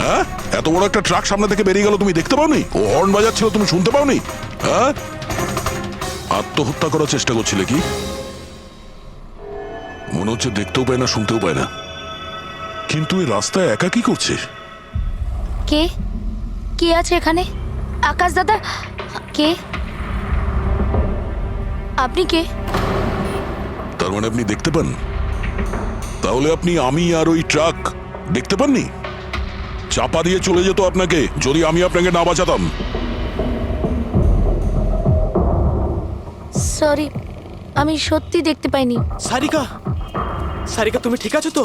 হ্যাঁ, এত বড় একটা ট্রাক সামনে থেকে বেরিয়ে গেল, তুমি দেখতে পাওনি? ও হর্ন বাজাচ্ছিল, তুমি শুনতে পাওনি? হ্যাঁ, আত্মহত্যা করার চেষ্টা করছিলে কি? মনে হচ্ছে দেখতেও পায় না, শুনতেও পায় না। কিন্তু এই রাস্তায় একা কি করছে? কে কে আছে এখানে? আকাশ দাদা, কে আপনি? কে? তার মানে আপনি দেখতে পান? তাহলে আপনি আমি আর ওই ট্রাক দেখতে পাননি? চাপা দিয়ে চলে যেত আপনাকে যদি আমি আপনাকে না বাঁচাতাম। সরি, আমি সত্যি দেখতে পাইনি। সারিকা, সারিকা তুমি ঠিক আছো তো?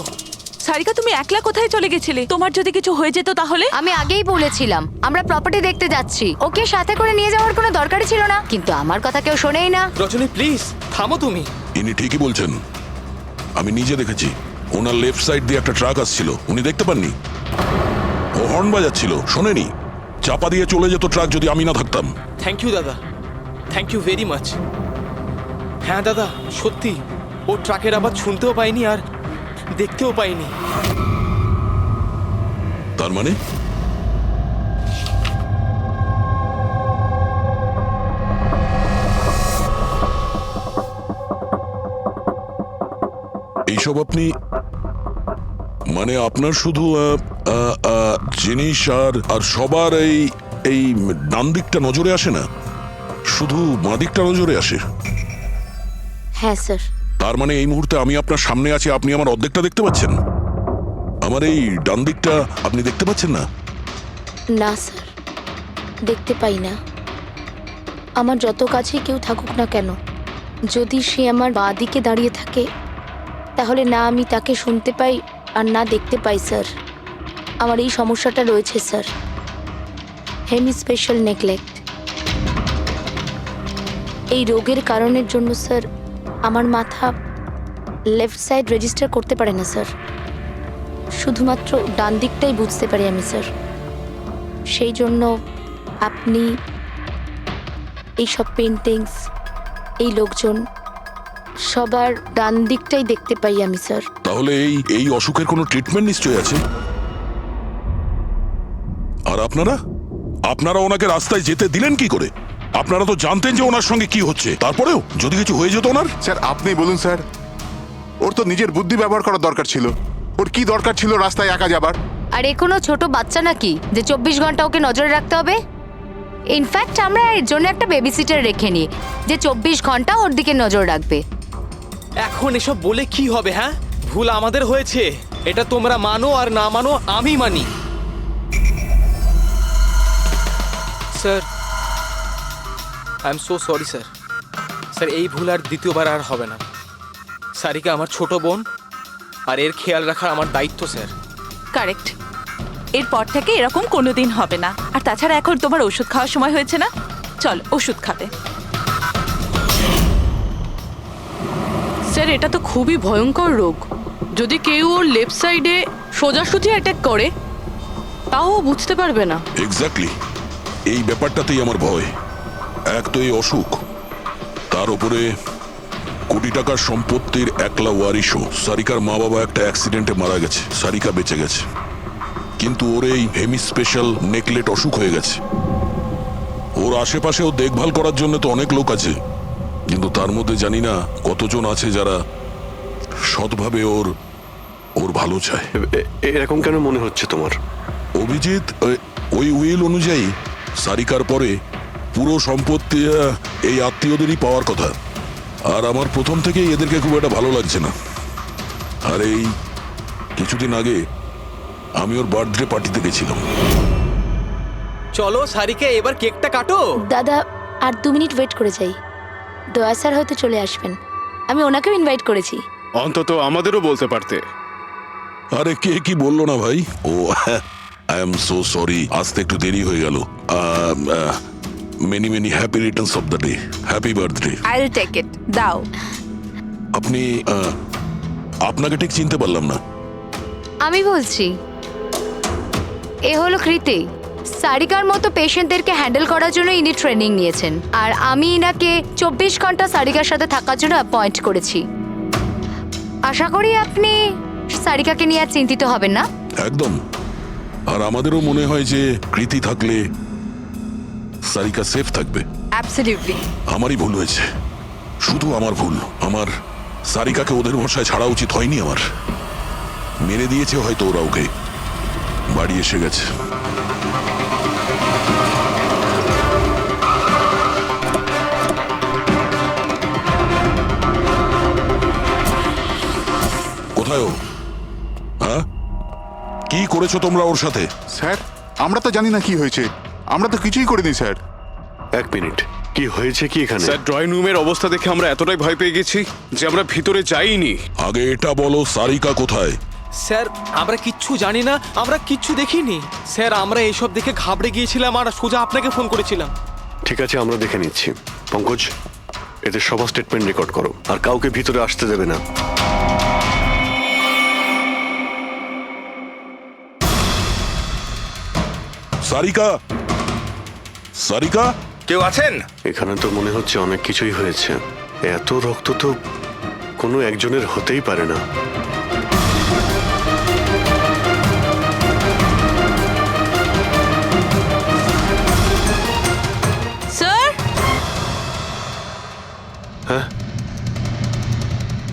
সারিকা, তুমি একলা কোথায় চলে গেছিলে? তোমার যদি কিছু হয়ে যেত তাহলে? আমি আগেই বলেছিলাম আমরা প্রপার্টি দেখতে যাচ্ছি, ওকে সাথে করে নিয়ে যাওয়ার কোনো দরকারই ছিল না, কিন্তু আমার কথা কেউ শোনেই না। রজনী প্লিজ থামো তুমি। ইনি ঠিকই বলছেন, আমি নিজে দেখেছি। ওনার লেফট সাইড দিয়ে একটা ট্রাক আসছিল, উনি দেখতে পাননি। ও হর্ন বাজাচ্ছিল, শোনেনি। চাপা দিয়ে চলে যেত ট্রাক যদি আমি না থাকতাম। থ্যাংক ইউ দাদা, থ্যাংক ইউ ভেরি মাচ। হ্যাঁ দাদা, সত্যি ও ট্রাকের আওয়াজ শুনতেও পাইনি আর দেখতেও পাইনি। তার মানে এইসব আপনি মানে আপনার শুধু জিনিস আর সবার এই এই ডান দিকটা নজরে আসে না, শুধু বাঁ দিকটা নজরে আসে। হ্যাঁ স্যার। তার মানে এই মুহূর্তে আমি আপনার সামনে আছি, আপনি আমার অর্ধেকটা দেখতে পাচ্ছেন, আমার এই ডান দিকটা আপনি দেখতে পাচ্ছেন না? না স্যার, দেখতে পাই না। আমার যত কাছে কেউ থাকুক না কেন, যদি সে আমার বাঁ দিকে দাঁড়িয়ে থাকে তাহলে না আমি তাকে শুনতে পাই আর না দেখতে পাই স্যার। আমার এই সমস্যাটা রয়েছে স্যার, হেমিস্পেশাল নেগলেক্ট। এই রোগের কারণের জন্য স্যার আমার মাথা লেফট সাইড রেজিস্টার করতে পারে না স্যার, শুধুমাত্র ডান দিকটাই বুঝতে পারি আমি স্যার। সেই জন্য আপনি এইসব পেন্টিংস, এই লোকজন সবার ডান দিকটাই দেখতে পাই আমি স্যার। তাহলে এই এই অসুখের কোনো ট্রিটমেন্ট নিশ্চয়ই আছে। আর আপনারা আপনারা ওনাকে রাস্তায় যেতে দিলেন কি করে? আপনারা তো জানতেন যে ওনার সঙ্গে কি হচ্ছে, তারপরেও যদি কিছু হয়ে যেত ওনার। স্যার আপনি বলুন স্যার, ওর তো নিজের বুদ্ধি ব্যবহার করার দরকার ছিল। ওর কি দরকার ছিল রাস্তায় একা যাবার? আর এ কোনো ছোট বাচ্চা নাকি যে 24 ঘন্টা ওকে নজরে রাখতে হবে? ইনফ্যাক্ট আমরা এর জন্য একটা বেবি সিটার রেখে নিই যে 24 ঘন্টা ওর দিকে নজর রাখবে। এখন এসব বলে কি হবে? হ্যাঁ, ভুল আমাদের হয়েছে, এটা তোমরা মানো আর না মানো আমি মানি। Sir I am so sorry sir. Sir এই ভুল আর দ্বিতীয়বার আর হবে না। সারিকা আমার ছোট বোন, আর এর খেয়াল রাখা আমার দায়িত্ব স্যার। কারেক্ট, এরপর থেকে এরকম কোনোদিন হবে না। আর তাছাড়া এখন তোমার ওষুধ খাওয়ার সময় হয়েছে না, চল ওষুধ খাবে। স্যার এটা তো খুবই ভয়ঙ্কর রোগ। যদি কেউ ওর লেফট সাইডে সোজাসুজি অ্যাটাক করে তাও ও বুঝতে পারবে না। এক্স্যাক্টলি, এই ব্যাপারটাতেই আমার ভয়। এক তো এই অসুখ, তার উপরে কোটি টাকার সম্পত্তির একলা ওয়ারিশও। সারিকার মা বাবা একটা অ্যাক্সিডেন্টে মারা গেছে, সারিকা বেঁচে গেছে, কিন্তু ওর এই হেমিস্পেশাল নেকলেট অসুখ হয়ে গেছে। ওর আশেপাশেও দেখভাল করার জন্য তো অনেক লোক আছে, কিন্তু তার মধ্যে জানি না কতজন আছে যারা সৎভাবে ওর ওর ভালো চায়। এরকম কেন মনে হচ্ছে তোমার? অভিজিৎ, ওই উইল অনুযায়ী সারিকার পরে পুরো সম্পত্তি এই আত্মীয়দেরই পাওয়ার কথা। আর আমার প্রথম থেকেই এদেরকে খুব একটা ভালো লাগছে না। আর এই কিছুদিন আগে আমি ওর বার্থডে পার্টিতে গেছিলাম। চলো সারিকা, এবার কেকটা কাটো। দাদা আর 2 মিনিট ওয়েট করে যাই, দয়া স্যার হয়তো চলে আসবেন, আমি ওনাকেও ইনভাইট করেছি। অন্তত আমাদেরও বলতে পারতে। আরে কে কি বললো না ভাই? Oh I am so sorry, আসতে একটু দেরি হয়ে গেল। Many many happy returns of the day, happy birthday. I will take it, দাও। আপনি আপনাকে ঠিক চিনতে পারলাম না। আমি বলছি, এ হলো কৃতি। সারিকার মতো পেশেন্টদেরকে হ্যান্ডেল করার জন্য ইনি ট্রেনিং নিয়েছেন, আর আমি ইনাকে 24 ঘন্টা সারিকার সাথে থাকার জন্য অ্যাপয়েন্ট করেছি। আশা করি আপনি সারিকাকে নিয়ে আর চিন্তিত হবেন না। একদম, আর আমাদেরও মনে হয় যে কৃতি থাকলে সারিকা সেফ থাকবে। অ্যাবসলিউটলি। আমারই ভুল হয়েছে, শুধু আমার ভুল। আমার সারিকাকে ওদের ভরসায় ছাড়া উচিত হয়নি আমার। মেরে দিয়েছে হয়তো ওরা ওকে। বাড়ি এসে গেছে। কোথায় ও? হ্যাঁ, কি করেছো তোমরা ওর সাথে? স্যার, আমরা তো জানি না কি হয়েছে। আমরা তো কিছুই করিনি স্যার। এক মিনিট, কি হয়েছে কি এখানে? স্যার, ড্রয়িং রুমের অবস্থা দেখে আমরা এতটাই ভয় পেয়ে গেছি যে আমরা ভিতরে যাইনি। আগে এটা বলো, সারিকা কোথায়? স্যার আমরা কিচ্ছু জানি না, আমরা কিচ্ছু দেখিনি স্যার। আমরা এইসব দেখে ঘাবড়ে গিয়েছিলাম আর সোজা আপনাকে ফোন করেছিলাম। ঠিক আছে, আমরা দেখে নিচ্ছি। পঙ্কজ, এদের সবার স্টেটমেন্ট রেকর্ড করো, আর কাউকে ভিতরে আসতে দেবে না। সারিকা, সারিকা, কেউ আছেন? এখানে তো মনে হচ্ছে অনেক কিছুই হয়েছে। এত রক্ত তো কোনো একজনের হতেই পারে না। স্যার, হ্যাঁ,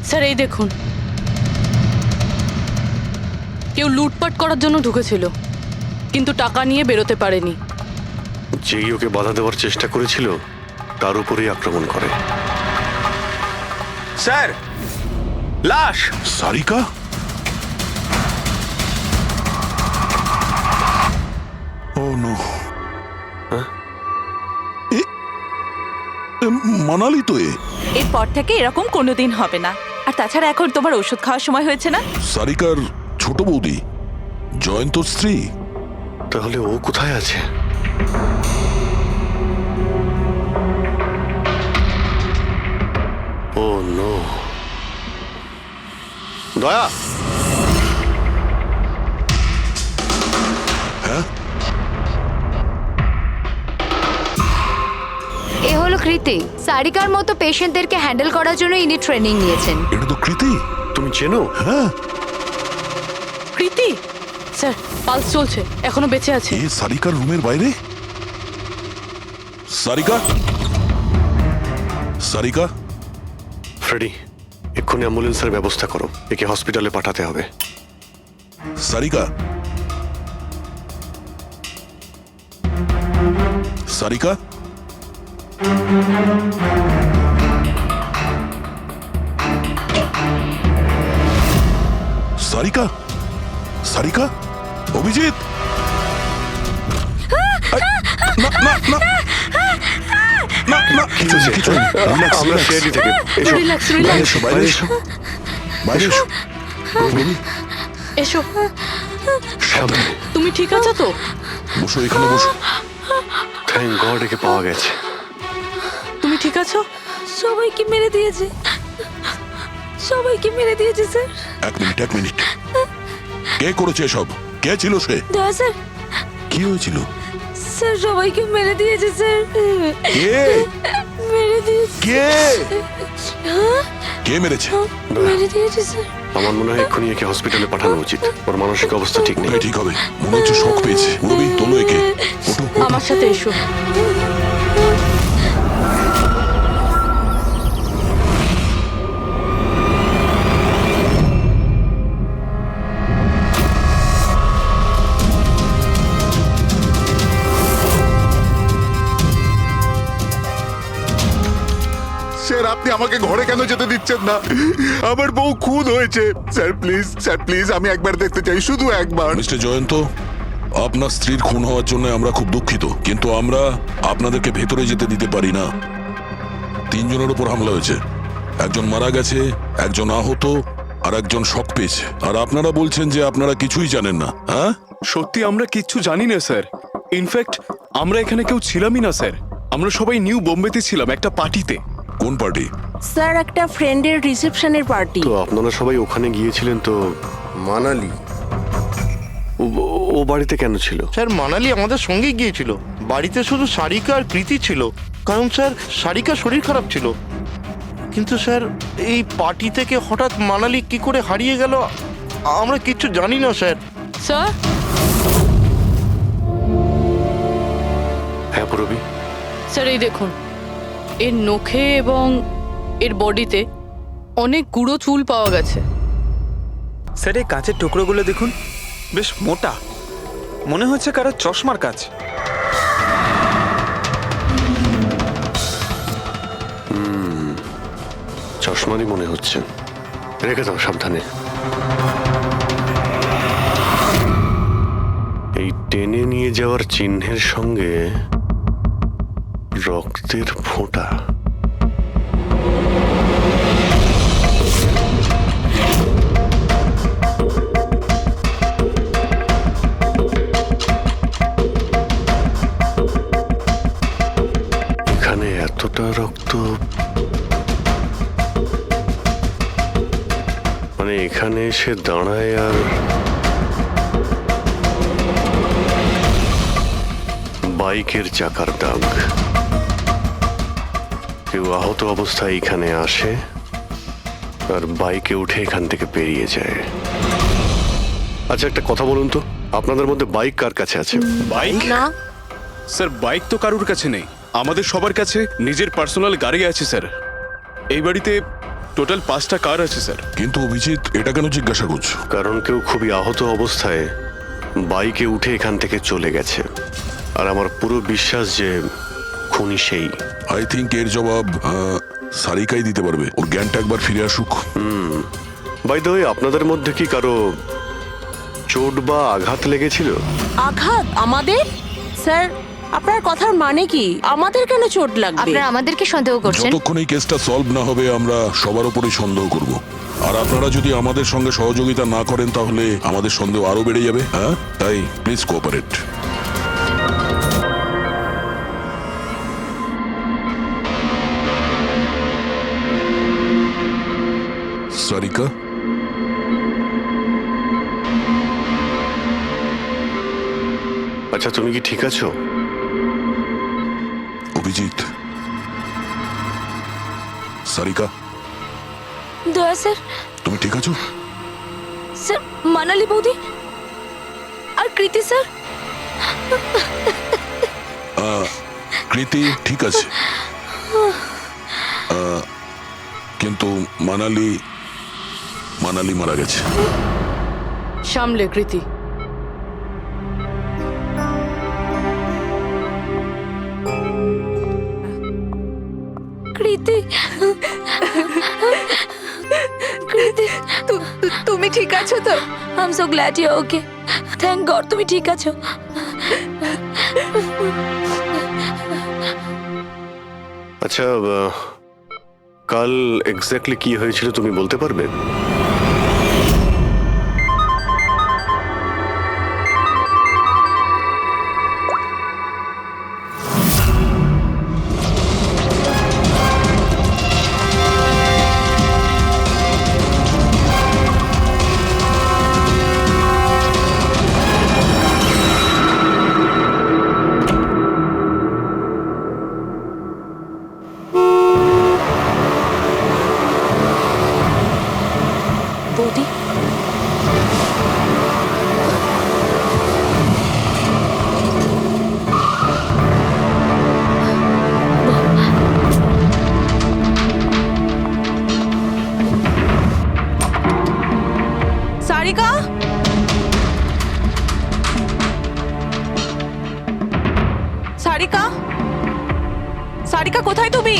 স্যার এই দেখুন, কেউ লুটপাট করার জন্য ঢুকেছিল কিন্তু টাকা নিয়ে বেরোতে পারেনি। যেই ওকে বাধা দেওয়ার চেষ্টা করেছিল তার উপরেই আক্রমণ করে। স্যার, লাশ। সারিকা? ও নো। মানালি তো এ। এরপর থেকে এরকম কোনোদিন হবে না। আর তাছাড়া এখন তোমার ওষুধ খাওয়ার সময় হয়েছে না? সারিকার ছোট বৌদি, জয়ন্ত স্ত্রী। তাহলে ও কোথায় আছে? ও নো। দয়া, এ হলো কৃতি। সারিকার মতো পেশেন্টদেরকে হ্যান্ডেল করার জন্য ইনি ট্রেনিং নিয়েছেন। এটা তো কৃতি। তুমি চেনো? হ্যাঁ, কৃতি স্যার, পালস চলছে, এখনো বেঁচে আছে। এ সারিকার রুমের বাইরে। সারিকা, সারিকা, ফ্রেডি, এক্ষুনি অ্যাম্বুলেন্সের ব্যবস্থা করো। একে হসপিটালে পাঠাতে হবে। সারিকা, সারিকা, সারিকা, সারিকা, অভিজিৎ। না না না না না, কিছু নেই, কিছু নেই। Relax, আমরা relax. সিআইডি থেকে এসো। রিল্যাক্স, বাইরে রিল্যাক্স, এসো, বাইরে এসো, বাইরে এসো। রবি, এসো। সামনে। তুমি ঠিক আছো তো? বসো, এখানে বসো। থ্যাংক গড, একে পাওয়া গেছে। তুমি ঠিক আছো? সবাইকে মেরে দিয়েছে, সবাইকে মেরে দিয়েছে স্যার। এক মিনিট, এক মিনিট। কে করেছে এসব? কে ছিল সে? দয়া স্যার, কি হয়েছিল? স্যার সবাইকে মেরে দিয়েছে স্যার। কে? মেরে দিয়েছে, কে? কে মেরেছে? মেরে দিয়েছে স্যার। আমার মনে হয় এক্ষুনি একে হসপিটালে পাঠানো উচিত। ওর মানসিক অবস্থা ঠিক নেই। ওটাই ঠিক হবে। মনে হচ্ছে শক পেয়েছে। রবি, তোলো একে। ওঠো, ওঠো। আমার সাথে এসো। স্যার, আপনি আমাকে ঘরে কেন যেতে দিচ্ছেন না? আমার বউ খুন হয়েছে। স্যার প্লিজ, স্যার প্লিজ, আমি একবার দেখতে চাই, শুধু একবার। মিস্টার জয়ন্ত, আপনার স্ত্রীর খুন হওয়ার জন্য আমরা খুব দুঃখিত, কিন্তু আমরা আপনাদেরকে ভেতরে যেতে দিতে পারি না। 3 জনের উপর হামলা হয়েছে। একজন মারা গেছে, একজন আহত, আর একজন শক পেয়েছে। আর আপনারা বলছেন যে আপনারা কিছুই জানেন না। হ্যাঁ, সত্যি আমরা কিচ্ছু জানি না স্যার। ইনফ্যাক্ট আমরা এখানে কেউ ছিলামই না স্যার। আমরা সবাই নিউ বোম্বেতে ছিলাম একটা পার্টিতে। কোন পার্টি? স্যার, একটা ফ্রেন্ডের রিসেপশনের পার্টি। তো আপনারা সবাই ওখানে গিয়েছিলেন তো? মানালি। ও বাড়িতে কেন ছিল? স্যার, মানালি আমাদের সঙ্গেই গিয়েছিল। বাড়িতে শুধু সারিকা আর কৃতি ছিল, কারণ স্যার সারিকা শরীর খারাপ ছিল। কিন্তু স্যার, এই পার্টি থেকে হঠাৎ মানালি কি করে হারিয়ে গেল আমরা কিচ্ছু জানি না স্যার। স্যার, দেখো রবি। স্যার এই দেখুন, এর নখে এবং এর বডিতে অনেক গুঁড়ো চুল পাওয়া গেছে। স্যার এই কাঁচের টুকরোগুলো দেখুন, বেশ মোটা, মনে হচ্ছে কারো চশমার কাজ। চশমারই মনে হচ্ছে। রেখে দাও সাবধানে। এই টেনে নিয়ে যাওয়ার চিহ্নের সঙ্গে রক্তের ফোঁটা। এখানে এতটা রক্ত, মানে এখানে এসে দাঁড়ায় আর বাইকের চাকার দাগ। কেউ আহত অবস্থায় এখানে আসে আর বাইকে উঠে এখান থেকে বেরিয়ে যায়। আচ্ছা একটা কথা বলুন তো, আপনাদের মধ্যে বাইক কার কাছে আছে? বাইক? না স্যার বাইক তো কারুর কাছে নেই, আমাদের সবার কাছে নিজের পার্সোনাল গাড়ি আছে স্যার। এই বাড়িতে টোটাল 5টা কার আছে স্যার। কিন্তু অভিজিৎ, এটা কেন জিজ্ঞাসা করছো? কারণ কেউ খুবই আহত অবস্থায় বাইকে উঠে এখান থেকে চলে গেছে, আর আমার পুরো বিশ্বাস যে খুনি সেই। আই থিঙ্ক এর জবাব সারিকাই দিতে পারবে। ওর জ্ঞানটা একবার ফিরে আসুক। বাই দ্য ওয়ে, আপনাদের মধ্যে কি কারো চোট বা আঘাত লেগেছিল? আঘাত আমাদের? স্যার আপনার কথার মানে কি? আমাদের কেন চোট লাগবে? আপনারা আমাদেরকে সন্দেহ করছেন? যতক্ষণ এই কেসটা সলভ না হবে আমরা সবার উপরেই সন্দেহ করব। আর আপনারা যদি আমাদের সঙ্গে সহযোগিতা না করেন তাহলে আমাদের সন্দেহ আরো বেড়ে যাবে। হ্যাঁ, তাই প্লিজ কোঅপারেট। সারিকা, আচ্ছা তুমি কি ঠিক আছো? অভিজিৎ, সারিকা, দয়া স্যার, তুমি ঠিক আছো? স্যার মানালি বৌদি আর কৃতি স্যার। কৃতি ঠিক আছে, কিন্তু মানালি মারা গেছে। সামলে কৃতি। কৃতি, কৃতি, তুমি ঠিক আছো তো? I am so glad you okay. Thank God তুমি ঠিক আছো। আচ্ছা কাল এক্স্যাক্টলি কি হয়েছিল তুমি বলতে পারবে? বৌদি, সারিকা, সারিকা, সারিকা কোথায় তুমি?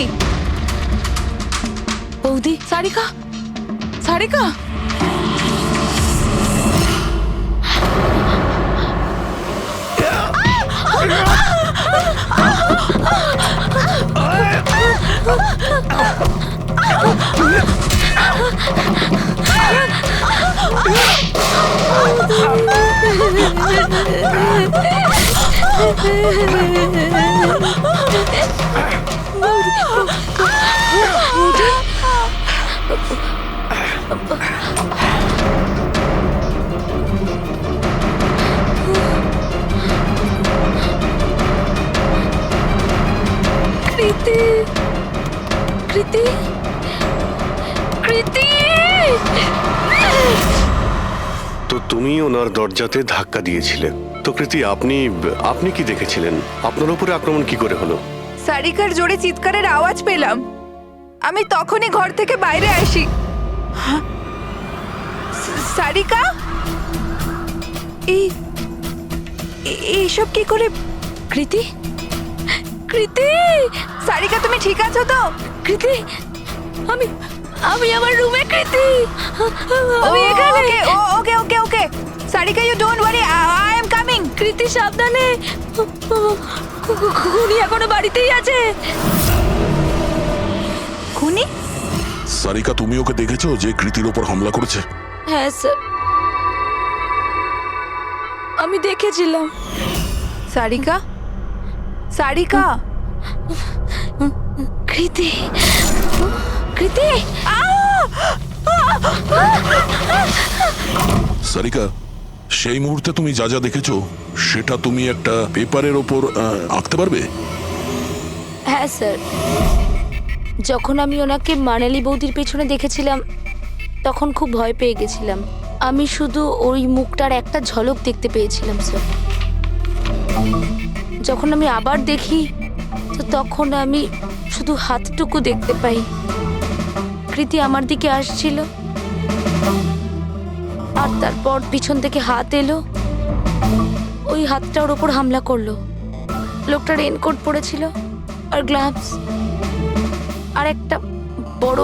বৌদি, সারিকা, সারিকা, কৃতি, কৃতি, কৃতি। তো তুমি ওনার দরজাতে ধাক্কা দিয়েছিলে। তো কৃতি, আপনি আপনি কি দেখেছিলেন? আপনার উপরে আক্রমণ কি করে হলো? সারিকার জোরে চিৎকারের আওয়াজ পেলাম, আমি তখনই ঘর থেকে বাইরে আসি। সারিকা, এইসব কি করে? কৃতি, কৃতি, সারিকা তুমি ঠিক আছো তো? কৃতি, আমি আমার রুমে। কৃতি, আমি এখানে। Okay okay okay Sarika, you don't worry, I am coming. Kriti সাবধানে, খুনি এখনো বাড়িতেই আছে। খুনি? সারিকা, তুমি ওকে দেখেছো যে কৃতির ওপর হামলা করেছে? হ্যাঁ স্যার, আমি দেখেছিলাম। সারিকা, সারিকা, কৃতি, কৃতি, সারিকা, সেই মুহূর্তে তুমি যা যা দেখেছো সেটা তুমি একটা পেপারের ওপর আঁকতে পারবে? হ্যাঁ স্যার, যখন আমি ওনাকে মানালি বৌদির পেছনে দেখেছিলাম তখন খুব ভয় পেয়ে গেছিলাম। আমি শুধু ওই মুখটার একটা ঝলক দেখতে পেয়েছিলাম স্যার। যখন আমি আবার দেখি তো তখন আমি শুধু হাতটুকু দেখতে পাই। কৃতি আমার দিকে আসছিল আর তারপর পিছন থেকে হাত এলো, ওই হাতটা ওর ওপর হামলা করলো। লোকটা রেনকোট পরেছিল আর গ্লাভস আর একটা বড়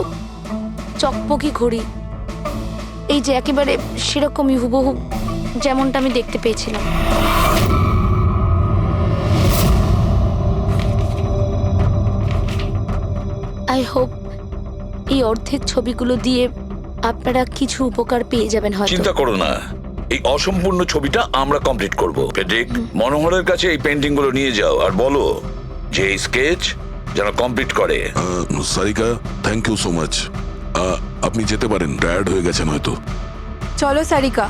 চকপকি ঘড়ি, এই যে একেবারে সেরকমই হুবহু যেমনটা আমি দেখতে পেয়েছিলাম। আই হোপ এই অর্ধেক ছবিগুলো দিয়ে আপনারা কিছু উপকার পেয়ে যাবেন হয়তো। চিন্তা করো না, এই অসম্পূর্ণ ছবিটা আমরা কমপ্লিট করব। ফেডরিক, মনোহরের কাছে এই পেন্টিং গুলো নিয়ে যাও আর বলো যে এই স্কেচ যেন কমপ্লিট করে। Sarika, thank you so much. আপনি যেতে পারেন, টায়ার্ড হয়ে গেছেন হয়তো। চলো সারিকা।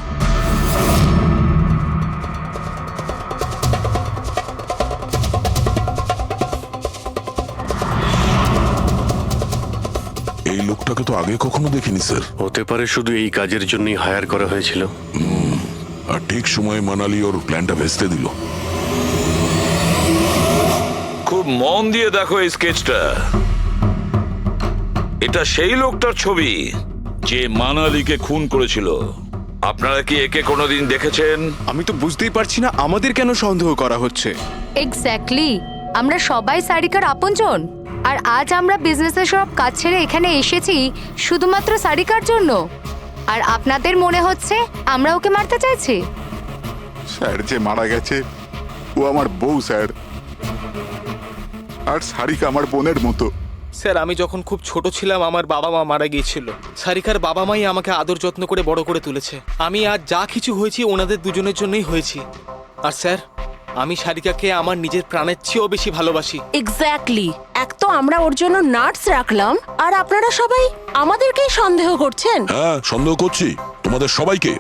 এই লোকটাকে তো আগে কখনো দেখিনি স্যার। হতে পারে শুধু এই কাজের জন্যই হায়ার করা হয়েছিল। আর ঠিক সময়ে মানালি ওর প্ল্যানটা ভেস্তে দিল। খুব মন দিয়ে দেখো এই স্কেচটা। এটা সেই লোকটার ছবি যে মানালিকে খুন করেছিল। আপনারা কি একে কোনোদিন দেখেছেন? আমি তো বুঝতেই পারছি না আমাদের কেন সন্দেহ করা হচ্ছে। এক্স্যাক্টলি, আমরা সবাই সারিকার আপনজন, আর আজ আমরা বিজনেসের সব কাজ ছেড়ে এখানে এসেছি শুধুমাত্র সারিকার জন্য। আর আপনাদের মনে হচ্ছে আমরা ওকে মারতে চাইছি? স্যার যে মারা গেছে ও আমার বউ স্যার, আর সারিকা আমার বোনের মতো। স্যার, আমি যখন খুব ছোট ছিলাম আমার বাবা মা মারা গিয়েছিল। সারিকার বাবা মাই আমাকে আদর যত্ন করে বড় করে তুলেছে। আমি আজ যা কিছু হয়েছি ওনাদের দুজনের জন্যই হয়েছি। আর স্যার, আমি সারিকাকে আমার নিজের প্রাণের চেয়েও বেশি ভালোবাসি। এক্স্যাক্টলি, এক তো আমরা ওর জন্য নার্স রাখলাম, আর আপনারা সবাই আমাদেরকেই সন্দেহ করছেন। হ্যাঁ, সন্দেহ করছি তোমাদের সবাইকে।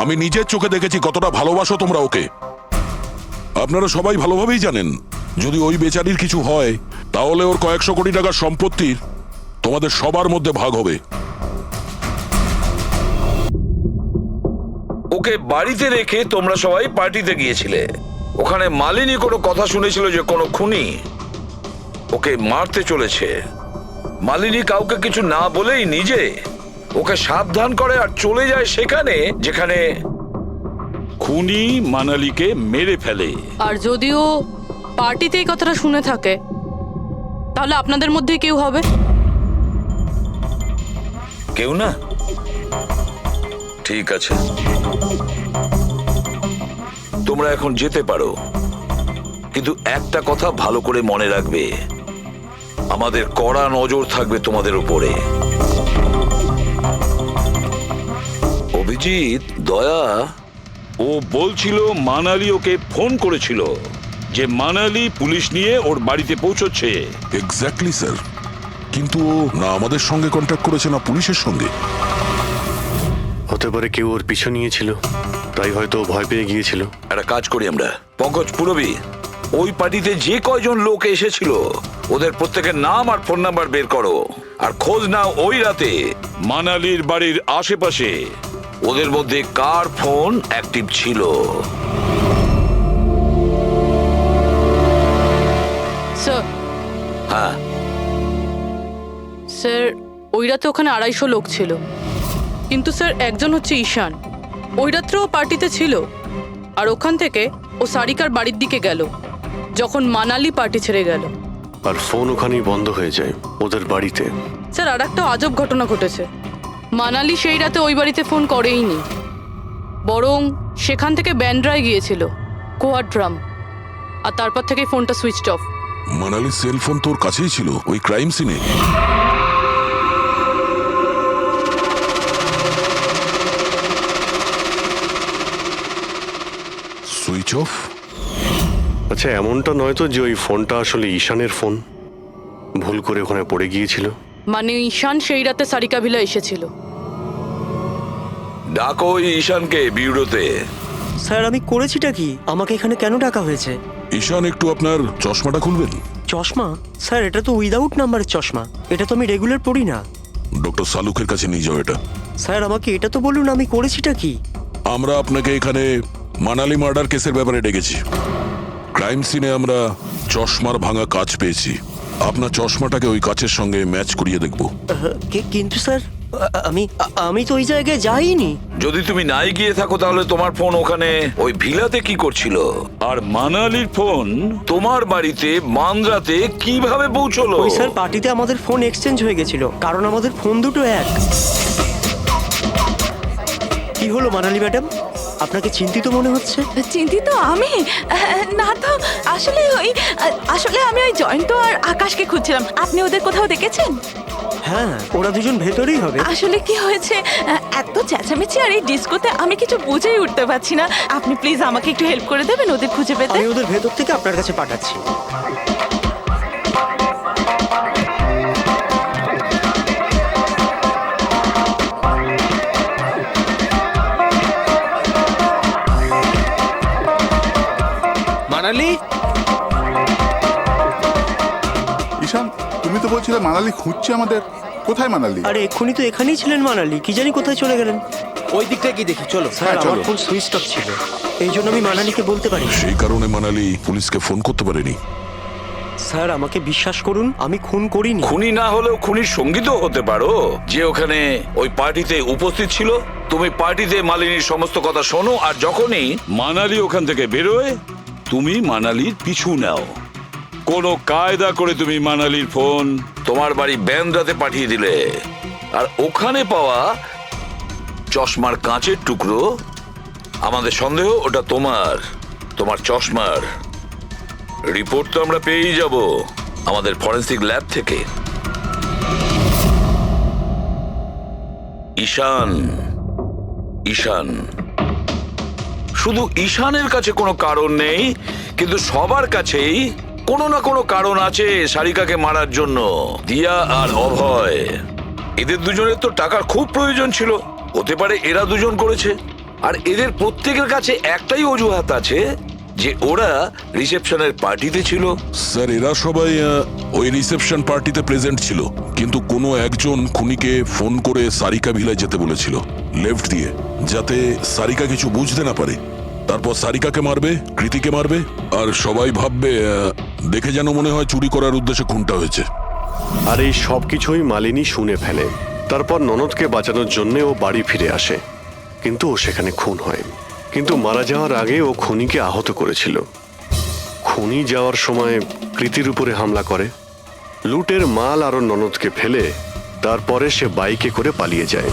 আমি নিজের চোখে দেখেছি কতটা ভালোবাসো তোমরা ওকে। আপনারা সবাই ভালোভাবেই জানেন যদি ওই বেচারির কিছু হয় তাহলে ওর কয়েকশো কোটি টাকার সম্পত্তির তোমাদের সবার মধ্যে ভাগ হবে। ওকে বাড়িতে রেখে তোমরা সবাই পার্টিতে গিয়েছিলে। ওখানে মালিনী কোনো কথা শুনেছিল যে কোনো খুনি ওকে মারতে চলেছে। মালিনী কাউকে কিছু না বলেই নিজে ওকে সাবধান করে আর চলে যায় সেখানে যেখানে খুনি মানালিকে মেরে ফেলে। আর যদিও পার্টিতে এই কথাটা শুনে থাকে তাহলে আপনাদের মধ্যে কেউ হবে? কেউ না? ঠিক আছে, তোমরা এখন যেতে পারো, কিন্তু একটা কথা ভালো করে মনে রাখবে, আমাদের কড়া নজর থাকবে তোমাদের উপরে। অভিজিৎ, দয়া, ও বলছিল মানালি ওকে ফোন করেছিল যে মানালি পুলিশ নিয়ে ওর বাড়িতে পৌঁছচ্ছে। এক্স্যাক্টলি স্যার, কিন্তু ও না আমাদের সঙ্গে কন্ট্যাক্ট করেছে না পুলিশের সঙ্গে। হতে পারে কেউ ওর পিছু নিয়েছিল, তাই হয়তো ভয় পেয়ে গিয়েছিল। একটা কাজ করি আমরা, পঙ্কজ, পুরবী, ওই পার্টিতে যে কয়জন লোক এসেছিল ওদের প্রত্যেকের নাম আর ফোন নাম্বার বের করো, আর খোঁজ নাও ওই রাতে মানালির বাড়ির আশেপাশে ওদের মধ্যে কার ফোন অ্যাক্টিভ ছিল। রাতে ওখানে 250 লোক ছিল, কিন্তু স্যার একজন হচ্ছে ঈশান, ওই রাত্রেও পার্টিতে ছিল। আর ওখান থেকে ও সারিকার বাড়ির দিকে গেল যখন মানালি পার্টি ছেড়ে গেল। আর ফোন ওখানেই বন্ধ হয়ে যায় ওদের বাড়িতে। স্যার আর একটা আজব ঘটনা ঘটেছে, মানালি সেই রাতে ওই বাড়িতে ফোন করেইনি, বরং সেখান থেকে ব্যান্ড্রায় গিয়েছিল কোয়াড্রাম, আর তারপর থেকে ফোনটা সুইচড অফ। মানালির সেল ফোন তোর কাছেই ছিল ওই ক্রাইম সিনে? Switch off? আচ্ছা, এমনটা নয় তো যে ওই ফোনটা আসলে ঈশানের ফোন, ভুল করে ওখানে পড়ে গিয়েছিল? মানে ঈশান সেই রাতে সারিকা ভিলা এসেছিল। ডাকো ওই ঈশানকে বিউরোতে। স্যার আমি করেছিটা কি? আমাকে এখানে কেন ডাকা হয়েছে? ঈশান, একটু আপনার চশমাটা খুলবেন? চশমা? স্যার এটা তো উইদাউট নাম্বারের চশমা, এটা তো আমি রেগুলার পড়ি না। ডক্টর সালুকের কাছে নিয়ে যাও এটা। স্যার আমাকে এটা তো বলুন আমি করেছিটা কি? আমরা আপনাকে এখানে মানালি মার্ডার কেসের ব্যাপারে ডেকেছি। ক্রাইম সিনে আমরা চশমার ভাঙা কাঁচ পেয়েছি, আপনার চশমাটাকে ওই কাচের সঙ্গে ম্যাচ করিয়ে দেখব। কিন্তু স্যার আমি তো ওই জায়গায় যাইনি। যদি তুমি নাই গিয়ে থাকো তাহলে তোমার ফোন ওখানে ওই ভিলাতে কি করছিল? আর মানালির ফোন তোমার বাড়িতে মান্দ্রাতে কিভাবে পৌঁছলো? ওই স্যার পার্টিতে আমাদের ফোন এক্সচেঞ্জ হয়ে গেছিল, কারণ আমাদের ফোন দুটো এক। কি হলো মানালি ম্যাডাম, আপনাকে চিন্তিত মনে হচ্ছে? চিন্তিত আমি? না তো, আসলে আমি ওই জয়ন্ত আর আকাশকে খুঁজছিলাম। আপনি ওদের কোথাও দেখেছেন? হ্যাঁ, ওরা দুজন ভেতরেই হবে। আসলে কি হয়েছে, এত চেঁচামেচি আর এই ডিস্কোতে আমি কিছু বুঝেই উঠতে পারছি না। আপনি প্লিজ আমাকে একটু হেল্প করে দেবেন ওদের খুঁজে পেতে? আমি ওদের ভেতর থেকে আপনার কাছে পাঠাচ্ছি। মানালি? ঈশান, তুমি তো বলছিলে মানালি খুঁজছে আমাদের। কোথায় মানালি? আরে এক্ষুনি তো এখানেই ছিলেন মানালি, কি জানি কোথায় চলে গেলেন। ওই দিকটা কি দেখি, চলো। স্যার আমার ফোন সুইচ অফ ছিল, এই জন্য আমি মানালিকে বলতে পারি। সেই কারণে মানালি পুলিশকে ফোন করতে পারেনি। স্যার আমাকে বিশ্বাস করুন, আমি খুন করিনি। খুনি না হলেও খুনির সঙ্গী তো হতে পারো, যে ওখানে ওই পার্টিতে উপস্থিত ছিল। তুমি পার্টিতে মালিনীর সমস্ত কথা শোনো, আর যখনই মানালি ওখান থেকে বেরোয় তুমি মানালির পিছু নাও। কোনো কায়দা করে তুমি মানালির ফোন তোমার বাড়ি ব্যান্দ্রাতে পাঠিয়ে দিলে, আর ওখানে পাওয়া চশমার কাঁচের টুকরো, আমাদের সন্দেহ ওটা তোমার চশমার। রিপোর্ট তো আমরা পেয়েই যাব আমাদের ফরেন্সিক ল্যাব থেকে। ঈশান, শুধু ঈশানের কাছে কোনো কারণ নেই, কিন্তু সবার কাছেই কোনো না কোনো কারণ আছে সারিকাকে মারার জন্য। দিয়া আর অভয়, এদের দুজনের তো টাকার খুব প্রয়োজন ছিল, হতে পারে এরা দুজন করেছে। আর এদের প্রত্যেকের কাছে একটাই অজুহাত আছে যে ওরা রিসেপশনের পার্টিতে ছিল। স্যার, এরা সবাই ওই রিসেপশন পার্টিতে প্রেজেন্ট ছিল, কিন্তু কোনো একজন খুনিকে ফোন করে সারিকা ভিলায় যেতে বলেছিল লেফট দিয়ে, যাতে সারিকা কিছু বুঝতে না পারে। তারপর সারিকাকে মারবে, কৃতিকে মারবে, আর সবাই ভাববে দেখে যেন মনে হয় চুরি করার উদ্দেশ্যে খুনটা হয়েছে। আর এই সব কিছুই মালিনী শুনে ফেলে। তারপর ননদকে বাঁচানোর জন্য ও বাড়ি ফিরে আসে, কিন্তু ও সেখানে খুন হয়। কিন্তু মারা যাওয়ার আগে ও খুনিকে আহত করেছিল। খুনি যাওয়ার সময় কৃতির উপরে হামলা করে, লুটের মাল আর ননদকে ফেলে তারপরে সে বাইকে করে পালিয়ে যায়।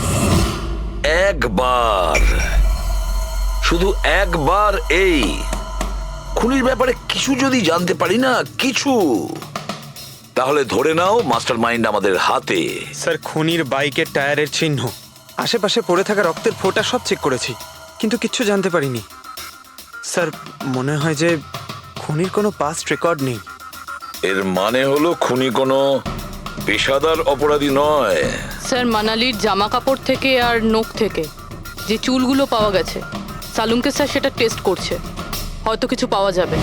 শুধু একবার এই খুনির ব্যাপারে কিছু যদি জানতে পারি না, কিছু, তাহলে ধরে নাও মাস্টার মাইন্ড আমাদের হাতে। স্যার খুনির বাইকের টায়ারের চিহ্ন, আশেপাশে পড়ে থাকা রক্তের ফোঁটা সব চেক করেছি, কিন্তু কিচ্ছু জানতে পারিনি। স্যার মনে হয় যে খুনির কোনো পাস্ট রেকর্ড নেই। এর মানে হলো খুনি কোনো পেশাদার অপরাধী নয়। স্যার মানালির জামা কাপড় থেকে আর নখ থেকে যে চুলগুলো পাওয়া গেছে, সালুমকে স্যার সেটা টেস্ট করছে, হয়তো কিছু পাওয়া যাবে।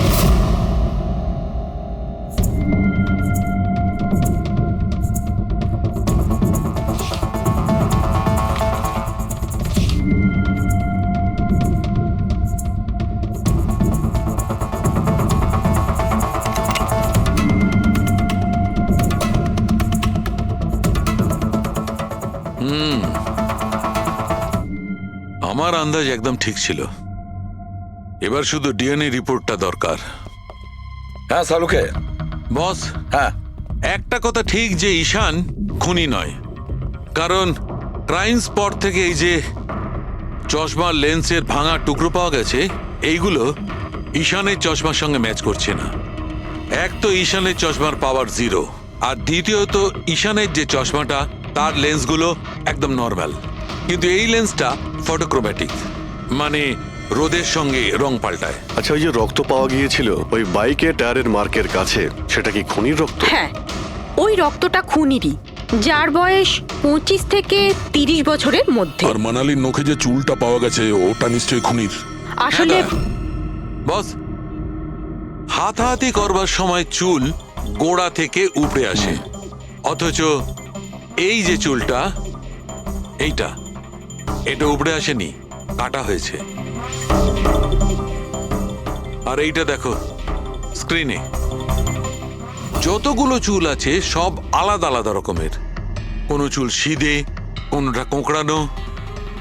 আমার আন্দাজ একদম ঠিক ছিল। এবার শুধু ডিএনএ রিপোর্টটা দরকার। হ্যাঁ সালুকে। বস, হ্যাঁ, একটা কথা ঠিক যে ঈশান খুনি নয়, কারণ ক্রাইম স্পট থেকে এই যে চশমার লেন্সের ভাঙা টুকরো পাওয়া গেছে, এইগুলো ঈশানের চশমার সঙ্গে ম্যাচ করছে না। এক তো ঈশানের চশমার পাওয়ার 0, আর দ্বিতীয়ত ঈশানের যে চশমাটা তার লেন্সগুলো একদম নর্মাল, কিন্তু এই লেন্সটা ফটোক্রোম্যাটিক, মানে রোদের সঙ্গে রং পাল্টায়। আচ্ছা, ওই যে রক্ত পাওয়া গিয়েছিল ওই বাইকে টায়ারের মার্কের কাছে, সেটা কি খুনির রক্ত? হ্যাঁ, ওই রক্তটা খুনিরই, যার বয়স 25 থেকে 30 বছরের মধ্যে। আর মানালির নখে যে চুলটা পাওয়া গেছে ওটা নিশ্চয়ই খুনির। আসলে বস, হাতাহাতি করবার সময় চুল গোড়া থেকে উপড়ে আসে, অথচ এই যে চুলটা, এটা উপড়ে আসেনি, কাটা হয়েছে। আর এইটা দেখো স্ক্রিনে, যতগুলো চুল আছে সব আলাদা আলাদা রকমের। কোনো চুল সিধে, কোনোটা কোঁকড়ানো,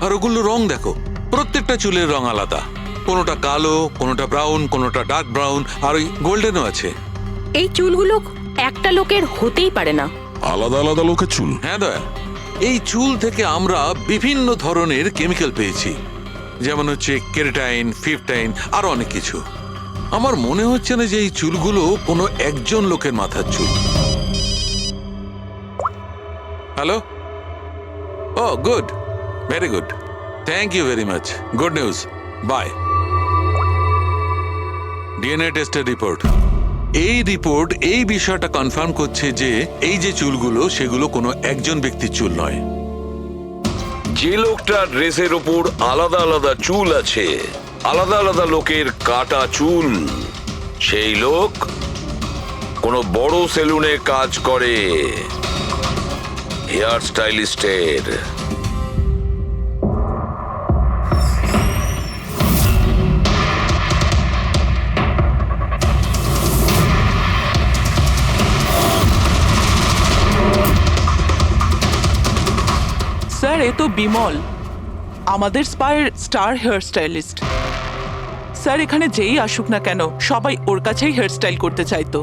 আর ওগুলো রং দেখো, প্রত্যেকটা চুলের রং আলাদা। কোনোটা কালো, কোনোটা ব্রাউন, কোনোটা ডার্ক ব্রাউন, আর ওই গোল্ডেনও আছে। এই চুলগুলো একটা লোকের হতেই পারে না। আলাদা আলাদা লোকের চুল? হ্যাঁ দয়া, এই চুল থেকে আমরা বিভিন্ন ধরনের কেমিক্যাল পেয়েছি, যেমন হচ্ছে কেরাটিন, ফিফটাইন, আরো অনেক কিছু। আমার মনে হচ্ছে না যে এই চুলগুলো কোনো একজন লোকের মাথার চুল। Hello? Oh good, very good, thank you very much, good news, bye. DNA টেস্টের রিপোর্ট, এই রিপোর্ট এই বিষয়টা কনফার্ম করছে যে এই যে চুলগুলো সেগুলো কোনো একজন ব্যক্তির চুল নয়। যে লোকটার ড্রেসের ওপর আলাদা আলাদা চুল আছে, আলাদা আলাদা লোকের কাটা চুল, সেই লোক কোনো বড় সেলুনে কাজ করে, হেয়ার স্টাইলিস্টের। স্যার, এ তো বিমল, আমাদের স্পায়ের স্টার হেয়ার স্টাইলিস্ট। স্যার, এখানে যেই আসুক না কেন সবাই ওর কাছেই হেয়ার স্টাইল করতে চাইতো।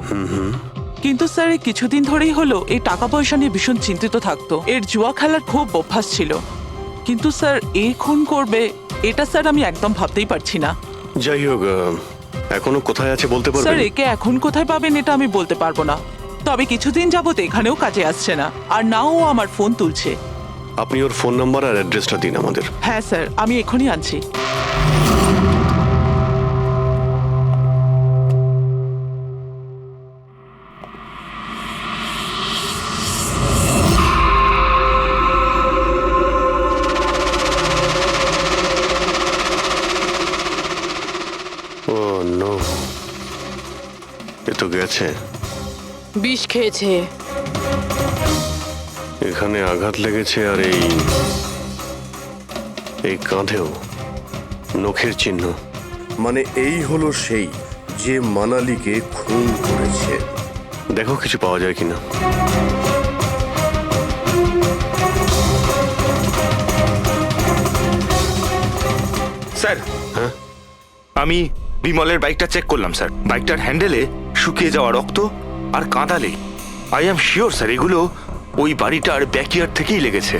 কিন্তু স্যার, এই কিছুদিন ধরেই হলো এই টাকা পয়সা নিয়ে ভীষণ চিন্তিত থাকতো। এর জুয়া খেলার খুব অভ্যাস ছিল। কিন্তু স্যার, এই খুন করবে এটা স্যার আমি একদম ভাবতেই পারছি না। যাই হোক, এখনো কোথায় আছে বলতে স্যার, পারবেন? একে এখন কোথায় পাবেন এটা আমি বলতে পারবো না, তবে কিছুদিন যাবত এখানেও কাজে আসছে না, আর নাও ও আমার ফোন তুলছে। আপনি ওর ফোন নাম্বার আর অ্যাড্রেসটা দিন আমাদের। হ্যাঁ স্যার, আমি এখনই আনছি। ও নো, এ তো গেছে। বিষ খেয়েছে। এখানে আঘাত লেগেছে, আর এই কাঁধেও নখের চিহ্ন। মানে এই হলো সেই যে মানালিকে খুন করেছে। দেখো কিছু পাওয়া যায় কিনা। স্যার, হ্যাঁ, আমি বিমলের বাইকটা চেক করলাম স্যার। বাইকটার হ্যান্ডেলে শুকিয়ে যাওয়া রক্ত আর কাঁদালে আই এম শিওর স্যার এগুলো ওই বাড়িটার ব্যাকইয়ার্ড থেকেই লেগেছে।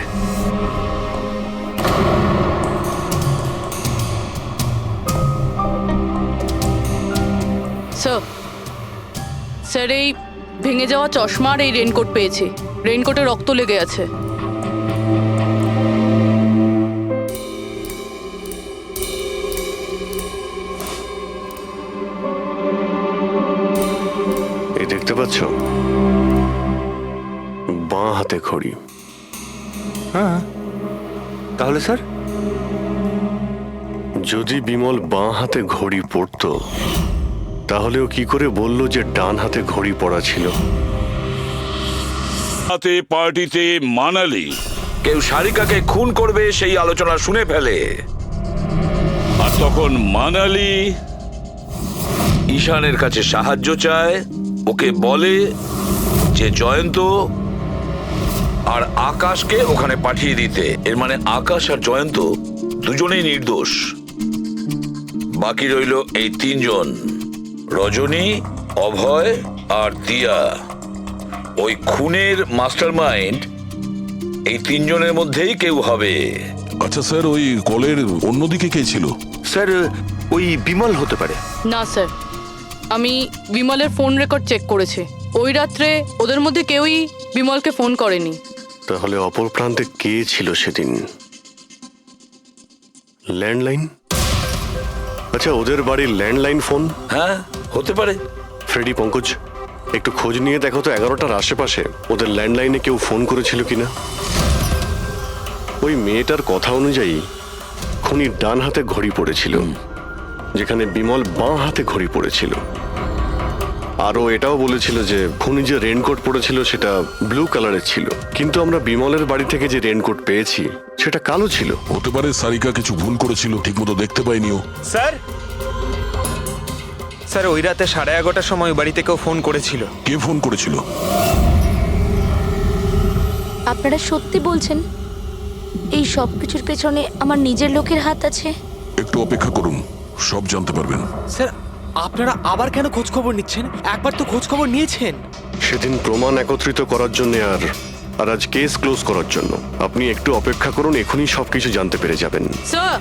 স্যার, এই ভেঙে যাওয়া চশমা আর এই রেনকোট পেয়েছি। রেনকোটে রক্ত লেগে আছে। এই দেখতে পাচ্ছ, বাঁ হাতে ঘড়ি। হ্যাঁ, তাহলে স্যার যদি বিমল বাঁ হাতে ঘড়ি পরতো তাহলে ও কি করে বললো যে ডান হাতে ঘড়ি পরা ছিল? রাতে পার্টিতে মানালি কেউ সারিকাকে খুন করবে সেই আলোচনা শুনে ফেলে, আর তখন মানালি ঈশানের কাছে সাহায্য চায়। ওকে বলে যে জয়ন্ত আর আকাশকে ওখানে পাঠিয়ে দিতে। এর মানে আকাশ আর জয়ন্ত দুজনেই নির্দোষ। বাকি রইল এই তিনজন, রজনী, অভয় আর দিয়া। ওই খুনের মাস্টারমাইন্ড এই তিনজনের মধ্যেই কেউ হবে। আচ্ছা স্যার, ওই কলের অন্যদিকে কে ছিল? স্যার ওই বিমল হতে পারে। না স্যার, আমি বিমলের ফোন রেকর্ড চেক করেছি। ওই রাত্রে ওদের মধ্যে কেউই বিমলকে ফোন করেনি। তাহলে অপর প্রান্তে কে ছিল সেদিন? ল্যান্ডলাইন? আচ্ছা, ওদের বাড়ির ল্যান্ডলাইন ফোন? হ্যাঁ, হতে পারে। ফ্রেডি, পঙ্কজ, একটু খোঁজ নিয়ে দেখো তো 11টার আশেপাশে ওদের ল্যান্ডলাইনে কেউ ফোন করেছিল কিনা। ওই মেয়েটার কথা অনুযায়ী খুনির ডান হাতে ঘড়ি পড়েছিল, যেখানে বিমল বাঁ হাতে ঘড়ি পড়েছিল। আরও এটাও বলেছিল যে খুনি যে রেনকোট পরেছিল সেটা ব্লু কালারের ছিল, কিন্তু আমরা বিমলের বাড়ি থেকে যে রেনকোট পেয়েছি সেটা কালো ছিল। হতে পারে সারিকা কিছু ভুল করেছিল, ঠিকমতো দেখতে পাইনিও। স্যার, স্যার ওই রাতে 11:30টার সময় বাড়িতে কেউ ফোন করেছিল। কে ফোন করেছিল? আপনারা সত্যি বলছেন এই সব কিছুর পেছনে আমার নিজের লোকের হাত আছে? একটু অপেক্ষা করুন, সব জানতে পারবেন। স্যার, আপনারা আবার কেন খোঁজ খবর নিচ্ছেন? একবার তো খোঁজ খবর নিয়েছেন। সেদিন প্রমাণ একত্রিত করার জন্য আর আজ কেস ক্লোজ করার জন্য। আপনি একটু অপেক্ষা করুন, এখনই সবকিছু জানতে পেরে যাবেন। স্যার,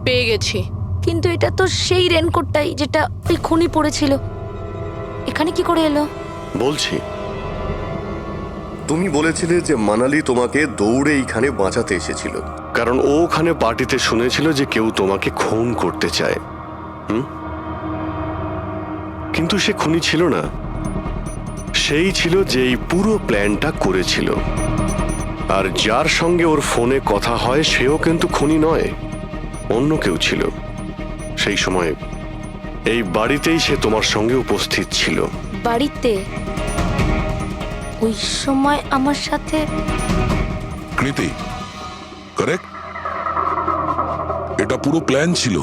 পেয়ে গেছি। কিন্তু এটা তো সেই রেনকোটটাই যেটা ওই খুনি পড়েছিল। এখানে কি করে এলো? বলছি, তুমি বলেছিলে যে মানালি তোমাকে দৌড়ে এইখানে বাঁচাতে এসেছিল, কারণ ও ওখানে পার্টিতে শুনেছিল যে কেউ তোমাকে খুন করতে চায়। কিন্তু সে খুনি ছিল না, সেই ছিল যে এই পুরো প্ল্যানটা করেছিল। আর যার সঙ্গে ওর ফোনে কথা হয় সেও কিন্তু খুনি নয়, অন্য কেউ ছিল। সেই সময় এই বাড়িতেই সে তোমার সঙ্গে উপস্থিত ছিল। বাড়িতে? ওই সময় আমার সাথে কৃতি, কারেক্ট? এটা পুরো প্ল্যান ছিল।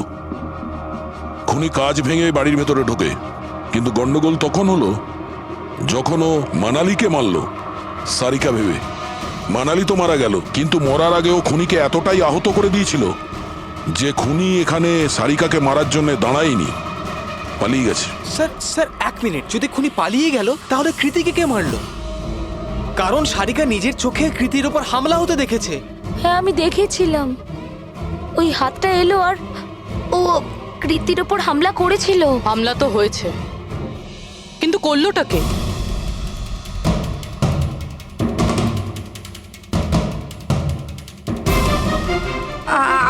খুনি কাজ ভেঙে বাড়ির ভেতরে ঢোকে, কিন্তু গন্ডগোল তখন হলো যখন ও মানালিকে মারল সারিকা ভেবে। মানালি তো মারা গেল, কিন্তু মরার আগে ও খুনিকে এতটাই আহত করে দিয়েছিল যে খুনি এখানে সারিকাকে মারার জন্য দাঁড়ায়নি, পালিয়ে গেছে। স্যার স্যার, এক মিনিট, যদি খুনি পালিয়ে গেল তাহলে কৃতিকে কে মারলো? কারণ সারিকা নিজের চোখে কৃতির ওপর হামলা হতে দেখেছে। হ্যাঁ, আমি দেখেছিলাম। ওই হাতটা এলো আর ও কৃতির ওপর হামলা করেছিল। হামলা তো হয়েছে, কিন্তু করলোটা কে?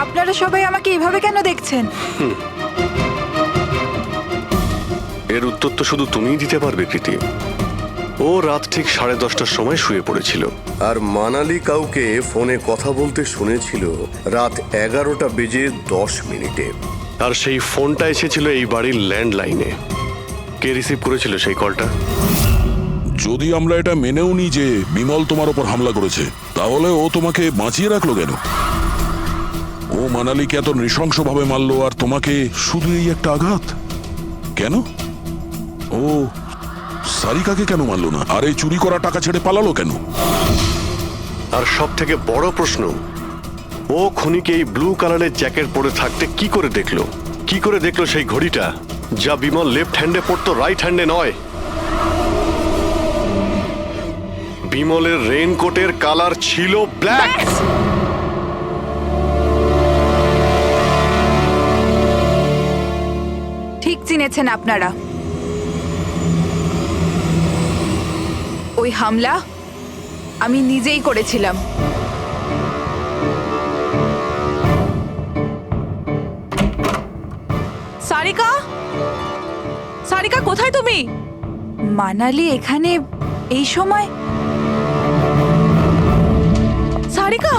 আপনারা সবাই আমাকে এভাবে কেন দেখছেন? এর উত্তর তো শুধু তুমিই দিতে পারবে কৃতি। ও রাত ঠিক 10:30টার সময় শুয়ে পড়েছিল। আর মানালি কাউকে ফোনে কথা বলতে শুনেছিল রাত 11:10 আর সেই ফোনটা এসেছিল এই বাড়ির ল্যান্ডলাইনে। কে রিসিভ করেছিল সেই কলটা? যদি আমরা এটা মেনেও নিই যে বিমল তোমার ওপর হামলা করেছে, তাহলে ও তোমাকে বাঁচিয়ে রাখলো কেন? ও মানালিকে এত নৃশংসভাবে মারলো, আর তোমাকে শুধু এই একটা আঘাত কেন? ও সারিকাকে কেন মারলো না? আর এই চুরি করা টাকা ছেড়ে পালালো কেন? আর সব থেকে বড় প্রশ্ন, ও খুনিকে এই ব্লু কালারের জ্যাকেট পরে থাকতে কি করে দেখলো? কি করে দেখলো সেই ঘড়িটা যা বিমল লেফট হ্যান্ডে পড়তো, রাইট হ্যান্ডে নয়? বিমলের রেইনকোটের কালার ছিল ব্ল্যাক। ঠিক চিনেছেন আপনারা। ওই হামলা আমি নিজেই করেছিলাম। সারিকা, সারিকা কোথায় তুমি? মানালি এখানে এই সময়? সারিকা,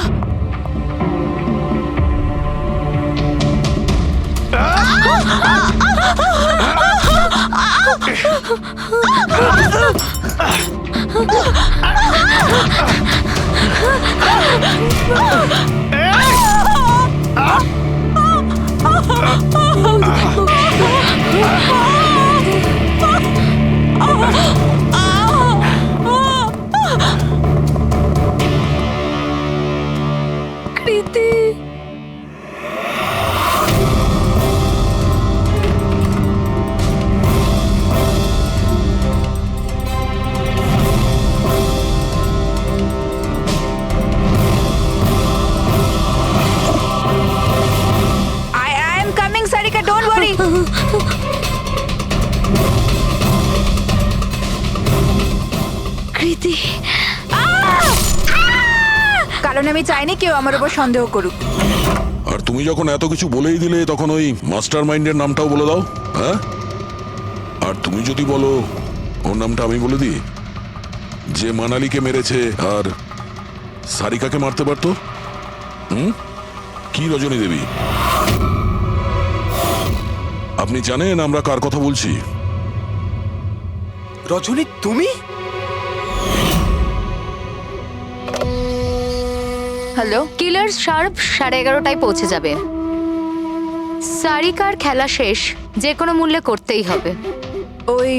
কারণ আমি চাইনি কেউ আমার উপর সন্দেহ করুক। আর তুমি যখন এত কিছু বলেই দিলে তখন ওই মাস্টার মাইন্ডের নামটাও বলে দাও। হ্যাঁ, আর তুমি যদি বলো ওর নামটা আমি বলে দিই, যে মানালিকে মেরেছে আর সারিকাকে মারতে পারতো। কি রজনী দেবী, আপনি জানেন আমরা কার কথা বলছি? রজনী তুমি? হ্যালো, কিলার শার্প 11:30টায় পৌঁছে যাবে। সারিকার খেলা শেষ, যে কোনো মূল্যে করতেই হবে। ওই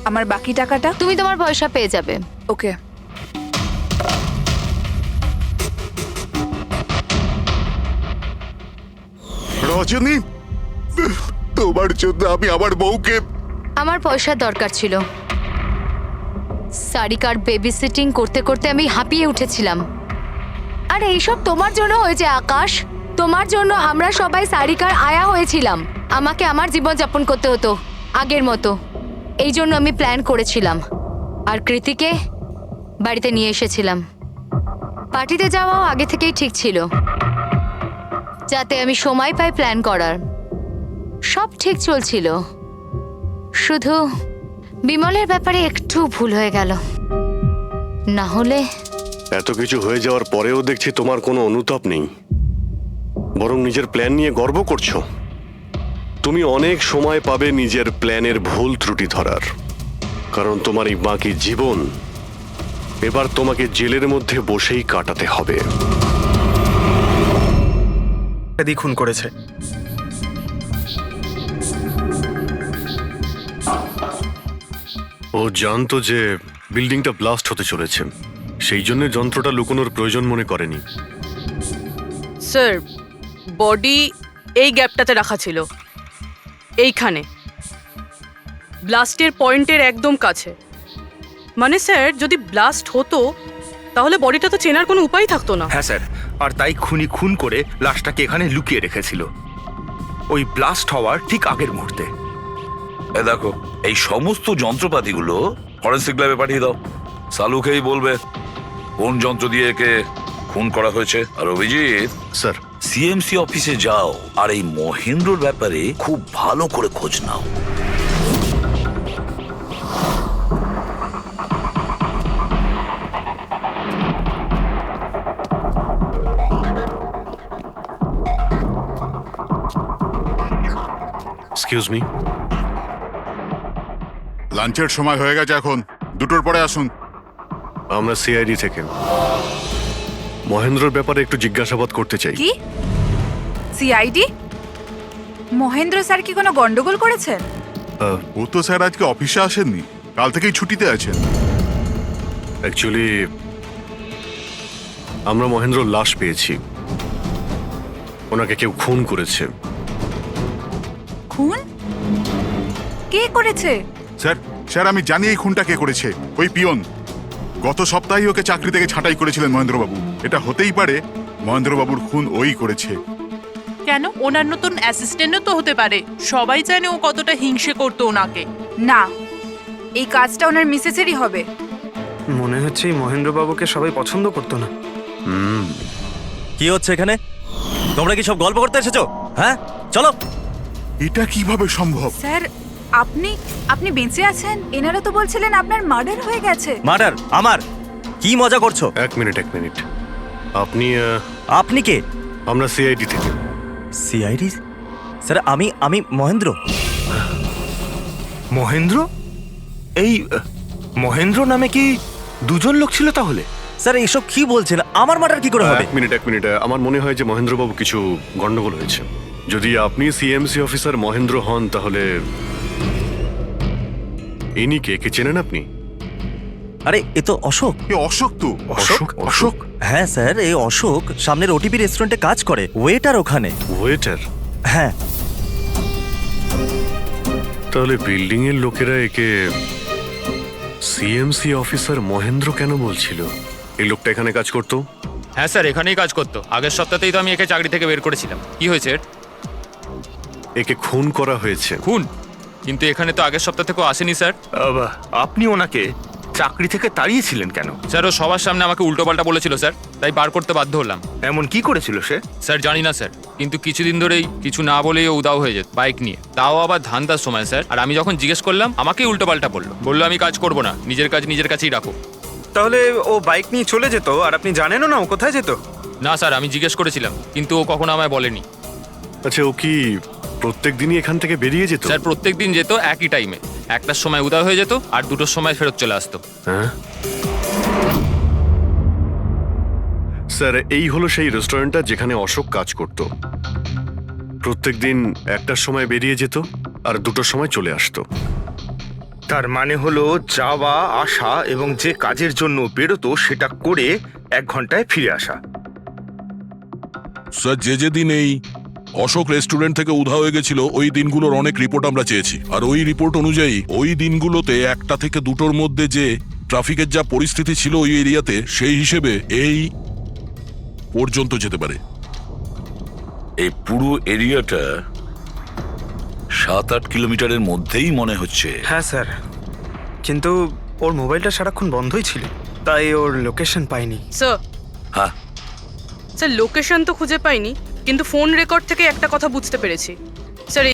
আমার বাকি টাকাটা? তুমি তোমার পয়সা পেয়ে যাবে। ওকে। রজনী, তোমার জন্য আমি আমার বউকে। আমার পয়সার দরকার ছিল। সারিকার বেবি সিটিং করতে করতে আমি হাঁপিয়ে উঠেছিলাম। আর এইসব তোমার জন্য হয়েছে আকাশ। তোমার জন্য আমরা সবাই সারিকার আয়া হয়েছিলাম। আমাকে আমার জীবন যাপন করতে হতো আগের মতো। এই জন্য আমি প্ল্যান করেছিলাম আর কৃতিকে বাড়িতে নিয়ে এসেছিলাম। পার্টিতে যাওয়াও আগে থেকেই ঠিক ছিল, যাতে আমি সময় পাই প্ল্যান করার। সব ঠিক চলছিল, শুধু বিমলের ব্যাপারে একটু ভুল হয়ে গেল। না হলে এত কিছু হয়ে যাওয়ার পরেও দেখছি তোমার কোনো অনুতাপ নেই, বরং নিজের প্ল্যান নিয়ে গর্ব করছো। তুমি অনেক সময় পাবে নিজের প্ল্যানের ভুল ত্রুটি ধরার, কারণ তোমার এই বাকি জীবন এবার তোমাকে জেলের মধ্যে বসেই কাটাতে হবে। খুন করেছে। ও জানতো যে বিল্ডিংটা ব্লাস্ট হতে চলেছে, সেই জন্য যন্ত্রটা লুকোনোর প্রয়োজন মনে করেনি। স্যার, বডি এই গ্যাপটাতে রাখা ছিল, এইখানে ব্লাস্টের পয়েন্টের একদম কাছে। মানে স্যার, যদি ব্লাস্ট হতো তাহলে বডিটা তো চেনার কোনো উপায় থাকতো না। হ্যাঁ স্যার, আর তাই খুনি খুন করে লাশটাকে এখানে লুকিয়ে রেখেছিল ওই ব্লাস্ট হওয়ার ঠিক আগের মুহূর্তে। এ দেখো, এই সমস্ত যন্ত্রপাতিগুলো ফরেন্সিক ল্যাবে পাঠিয়ে দাও। সালুকেই বলবে কোন যন্ত্র দিয়ে একে খুন করা হয়েছে। আর অভিজিৎ স্যার, সিএমসি অফিসে যাও আর এই মহেন্দ্রর ব্যাপারে খুব ভালো করে খোঁজ নাও। এক্সকিউজ মি, লাঞ্চের সময় হয়ে গেছে, এখন 2টোর পরে আসুন। আমরা সিআইডি থেকে মহেন্দ্রর ব্যাপারে একটু জিজ্ঞাসাবাদ করতে চাই। কি সিআইডি? মহেন্দ্র স্যার কি কোনো গন্ডগোল করেছেন? ও তো স্যার আজকে অফিসে আসেননি, কাল থেকেই ছুটিতে আছেন। অ্যাকচুয়ালি আমরা মহেন্দ্রর লাশ পেয়েছি, ওনাকে কেউ খুন করেছে। খুন? কে করেছে? স্যার আমি জানি এই খুনটা কে করেছে। ওই পিয়ন গত সপ্তাহে ওকে চাকরি থেকে ছাঁটাই করেছিলেন মহেন্দ্রবাবু। এটা হতেই পারে মহেন্দ্রবাবুর খুন ওই করেছে। কেন? ওনার নতুন অ্যাসিস্ট্যান্টও তো হতে পারে। সবাই জানে ও কতটা হিংসে করতো ওনাকে। না, এই কাজটা ওনার মিসেসেরই হবে। মনে হচ্ছে এই মহেন্দ্রবাবুকে সবাই পছন্দ করতো না। কি হচ্ছে এখানে? তোমরা কি সব গল্প করতে এসেছো? হ্যাঁ, চলো। এটা কিভাবে সম্ভব? স্যার, আপনি বেঁচে আছেন? এনারা তো বলছিলেন আপনার মার্ডার হয়ে গেছে। মার্ডার? আমার? কি মজা করছো? এক মিনিট আপনি কে? আমরা সিআইডি থেকে। সিআইডি? স্যার আমি মহেন্দ্র। মহেন্দ্র? এই মহেন্দ্র নামে কি দুজন লোক ছিল তাহলে? স্যার এইসব কি বলছেন? আমার মার্ডার কি করে হবে? এক মিনিট, আমার মনে হয় যে মহেন্দ্রবাবু কিছু গন্ডগোল হয়েছে। যদি আপনি সিএমসি অফিসার মহেন্দ্র হন তাহলে ইনি কে চেনেন আপনি? আরে এ তো অশোক। অশোক তো? অশোক? হ্যাঁ স্যার, এই অশোক সামনের ওটিপি রেস্টুরেন্টে কাজ করে, ওয়েটার ওখানে। ওয়েটার? হ্যাঁ। তাহলে বিল্ডিং এর লোকেরা একে সিএমসি অফিসার মহেন্দ্র কেন বলছিল? এই লোকটা এখানে কাজ করতো? হ্যাঁ স্যার, এখানেই কাজ করতো। আগের সপ্তাহতেই তো আমি একে চাকরি থেকে বের করেছিলাম। কি হয়েছে? একে খুন করা হয়েছে। খুন? কিন্তু এখানে তো আগের সপ্তাহ থেকেও আসেনি স্যার। আপনি ওনাকে চাকরি থেকে তাড়িয়েছিলেন কেন? স্যার ও সবার সামনে আমাকে উল্টোপাল্টা বলেছিল স্যার। তাই বার করতে বাধ্য হলাম। এমন কি করেছিল সে? স্যার জানি না স্যার, কিন্তু কিছুদিন ধরেই কিছু না বলেই ও উদাও হয়ে যেত বাইক নিয়ে, তাও আবার ধান্দার সময় স্যার। আর আমি যখন জিজ্ঞেস করলাম আমাকেই উল্টোপাল্টা বললো আমি কাজ করবো না, নিজের কাজ নিজের কাছেই রাখো। তাহলে ও বাইক নিয়ে চলে যেত আর আপনি জানেনও না ও কোথায় যেত? না স্যার, আমি জিজ্ঞেস করেছিলাম কিন্তু ও কখনো আমায় বলেনি। আচ্ছা, ও কি প্রত্যেক দিনই এখান থেকে বেরিয়ে যেত? স্যার প্রত্যেক দিন যেত একই টাইমে, 1টার সময় উদয় হয়ে যেত আর 2টোর সময় ফেরত চলে আসতো। হ্যাঁ স্যার, এই হলো সেই রেস্টুরেন্টটা যেখানে অশোক কাজ করত। প্রত্যেকদিন 1টার সময় বেরিয়ে যেত আর 2টোর সময় চলে আসতো। তার মানে হলো যাওয়া আসা এবং যে কাজের জন্য বেরোতো সেটা করে 1 ঘন্টায় ফিরে আসা। স্যার, যে দিন এই অশোক রেস্টুরেন্ট থেকে উধাও হয়ে গেছিল ওই দিনগুলোর অনেক রিপোর্ট আমরা চেয়েছি, আর ওই রিপোর্ট অনুযায়ী ওই দিনগুলোতে 1টা থেকে 2টোর মধ্যে যে ট্রাফিকের যা পরিস্থিতি ছিল ওই এরিয়াতে, সেই হিসেবে এই পর্যন্ত যেতে পারে। এই পুরো এরিয়াটা 7-8 কিলোমিটারের মধ্যেই মনে হচ্ছে। হ্যাঁ স্যার, কিন্তু ওর মোবাইলটা সারাক্ষণ বন্ধই ছিল, তাই ওর লোকেশন পাইনি। স্যার, হ্যাঁ স্যার লোকেশন তো খুঁজে পাইনি, কিন্তু ফোন রেকর্ড থেকে একটা কথা বুঝতে পেরেছি।